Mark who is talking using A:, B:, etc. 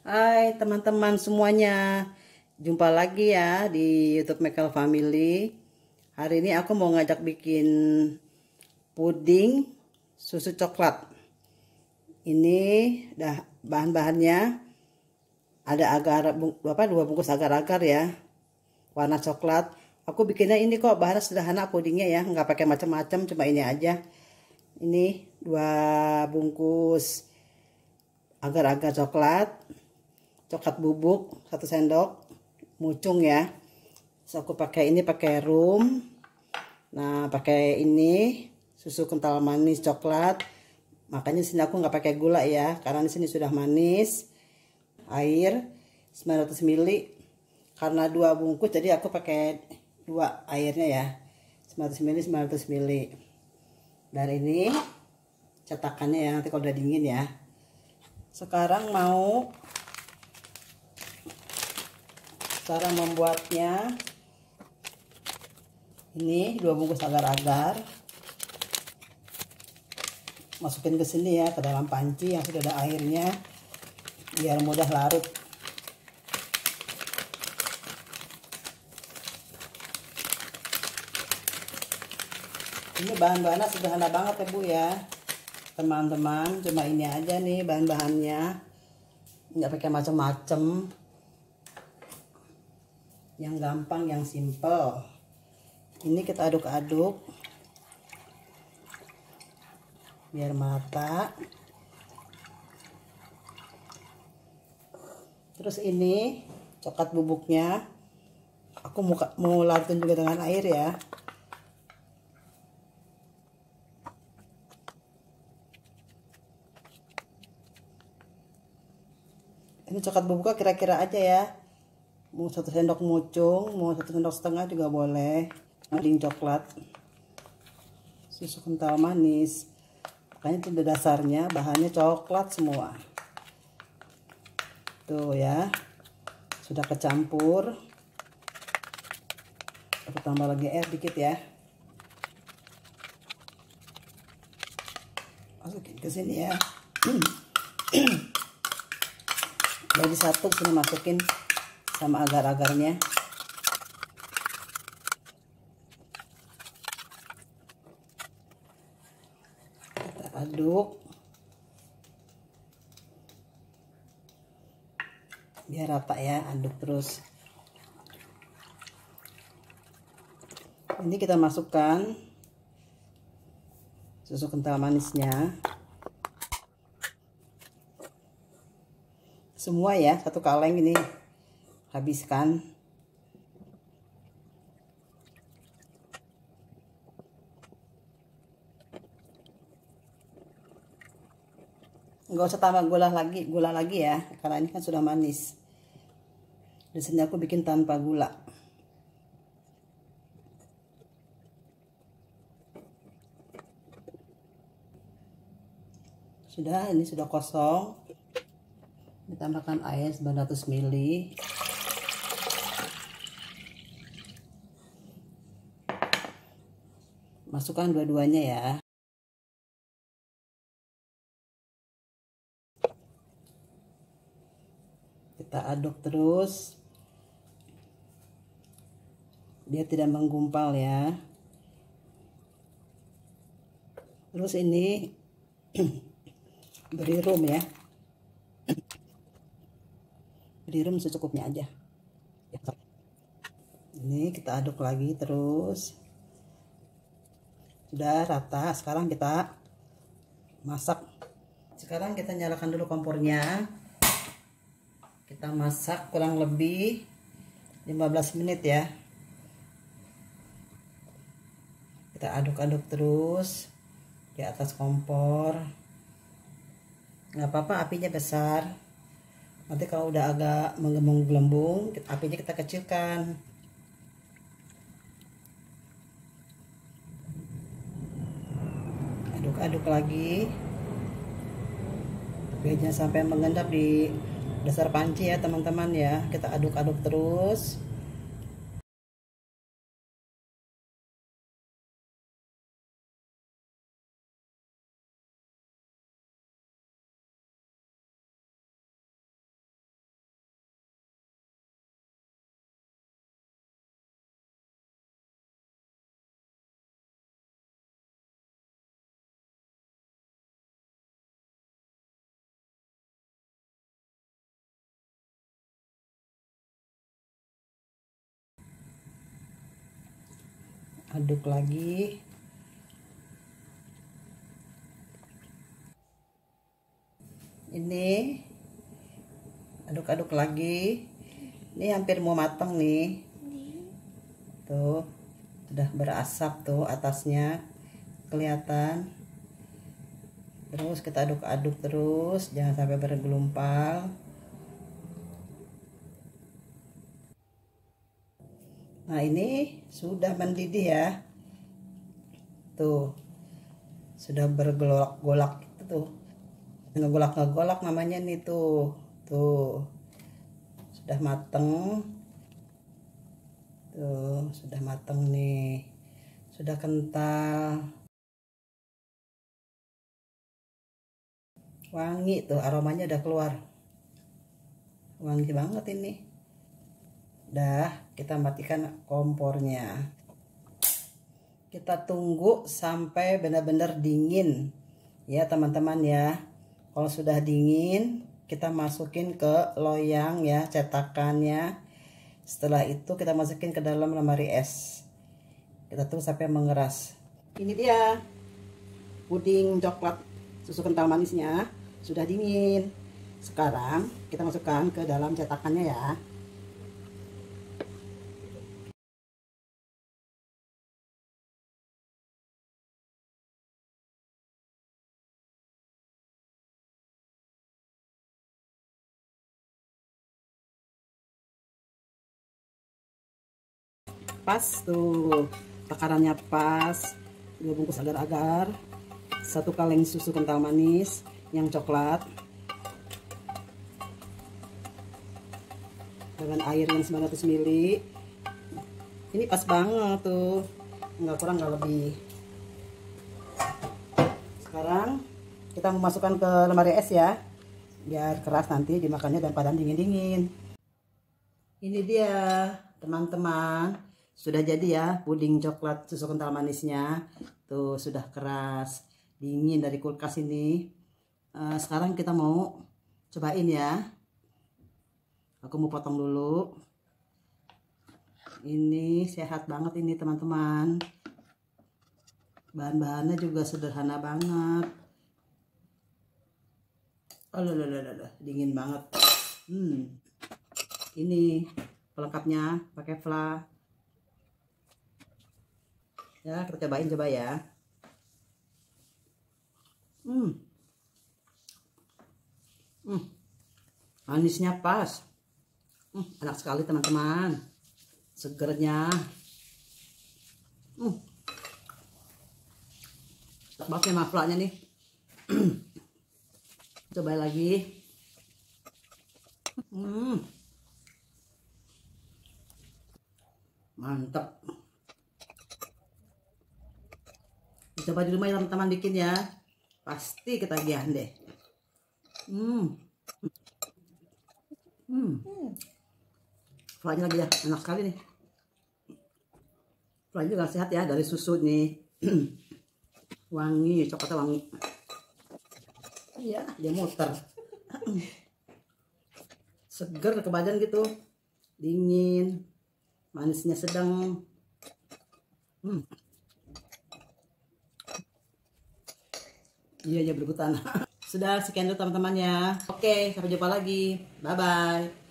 A: Hai teman-teman semuanya, jumpa lagi ya di YouTube Michael Family. Hari ini aku mau ngajak bikin puding susu coklat. Ini dah bahan-bahannya ada dua bungkus agar-agar ya, warna coklat. Aku bikinnya ini kok bahannya sederhana pudingnya ya, nggak pakai macam-macam, cuma ini aja. Ini 2 bungkus agar-agar coklat bubuk 1 sendok, mucung ya. Terus aku pakai rum. Nah, pakai ini susu kental manis coklat. Makanya di sini aku nggak pakai gula ya, karena di sini sudah manis. Air 900 ml. Karena 2 bungkus jadi aku pakai 2 airnya ya. 900 ml 900 ml. Dan ini cetakannya ya, nanti kalau udah dingin ya. Sekarang mau cara membuatnya. Ini 2 bungkus agar-agar, masukin ke sini ya, ke dalam panci yang sudah ada airnya biar mudah larut. Ini bahan-bahannya sederhana banget ya Bu ya teman-teman, cuma ini aja nih bahan-bahannya, nggak pakai macam-macam, yang gampang, yang simple. Ini kita aduk-aduk biar merata. Terus ini coklat bubuknya aku mau larutin juga dengan air ya. Ini coklat bubuknya kira-kira aja ya, mau 1 sendok mucung, mau 1 sendok setengah juga boleh. Puding coklat susu kental manis, makanya itu dasarnya bahannya coklat semua tuh ya. Sudah kecampur, aku tambah lagi air dikit ya, masukin ke sini ya. Jadi satu sini masukin sama agar-agarnya. Kita aduk biar rata ya, aduk terus. Ini kita masukkan susu kental manisnya semua ya, 1 kaleng ini habiskan. Nggak usah tambah gula lagi ya, karena ini kan sudah manis. Di sini aku bikin tanpa gula. Sudah, ini sudah kosong. Ditambahkan air 900 ml. Masukkan dua-duanya ya. Kita aduk terus dia tidak menggumpal ya. Terus ini beri rum ya, beri rum secukupnya aja. Ini kita aduk lagi terus. Sudah rata, sekarang kita masak. Sekarang kita nyalakan dulu kompornya. Kita masak kurang lebih 15 menit ya. Kita aduk-aduk terus di atas kompor. Nggak apa-apa apinya besar. Nanti kalau udah agak menggelembung, apinya kita kecilkan. Aduk-aduk lagi biar jangan sampai mengendap di dasar panci ya teman-teman ya. Kita aduk-aduk terus. Aduk lagi. Ini aduk-aduk lagi. Ini hampir mau matang nih. Tuh, sudah berasap tuh atasnya. Kelihatan. Terus kita aduk-aduk terus, jangan sampai bergelumpang. Nah, ini sudah mendidih ya. Tuh. Sudah bergolak-golak itu tuh. Ngegolak-ngegolak namanya nih tuh. Tuh. Sudah mateng. Tuh, sudah mateng nih. Sudah kental. Wangi tuh, aromanya udah keluar. Wangi banget ini. Dah, kita matikan kompornya. Kita tunggu sampai benar-benar dingin. Ya, teman-teman ya. Kalau sudah dingin, kita masukin ke loyang ya, cetakannya. Setelah itu kita masukin ke dalam lemari es. Kita tunggu sampai mengeras. Ini dia puding coklat susu kental manisnya. Sudah dingin. Sekarang kita masukkan ke dalam cetakannya ya. Pas tuh, takarannya pas, 2 bungkus agar-agar, 1 kaleng susu kental manis yang coklat dengan air yang 900 ml. Ini pas banget tuh, nggak kurang nggak lebih. Sekarang kita memasukkan ke lemari es ya, biar keras nanti dimakannya dan padan dingin-dingin. Ini dia teman-teman, sudah jadi ya puding coklat susu kental manisnya. Tuh sudah keras, dingin dari kulkas ini. Sekarang kita mau cobain ya. Aku mau potong dulu. Ini sehat banget ini teman-teman. Bahan-bahannya juga sederhana banget. Oh, dingin banget. Ini pelengkapnya pakai fla. Ya, kita coba ya. Manisnya pas. Enak sekali teman-teman. Segernya. Banget ya flanya nih. Coba lagi. Mantap. Coba di rumah ya teman-teman bikin ya. Pasti ketagihan deh. Flanya lagi ya, enak sekali nih. Flanya juga sehat ya, dari susu nih. Wangi, coklatnya wangi. Iya, dia muter. Seger ke badan gitu. Dingin. Manisnya sedang. Iya, berbutan. Sudah, sekian dulu teman-teman ya. Oke, sampai jumpa lagi. Bye-bye.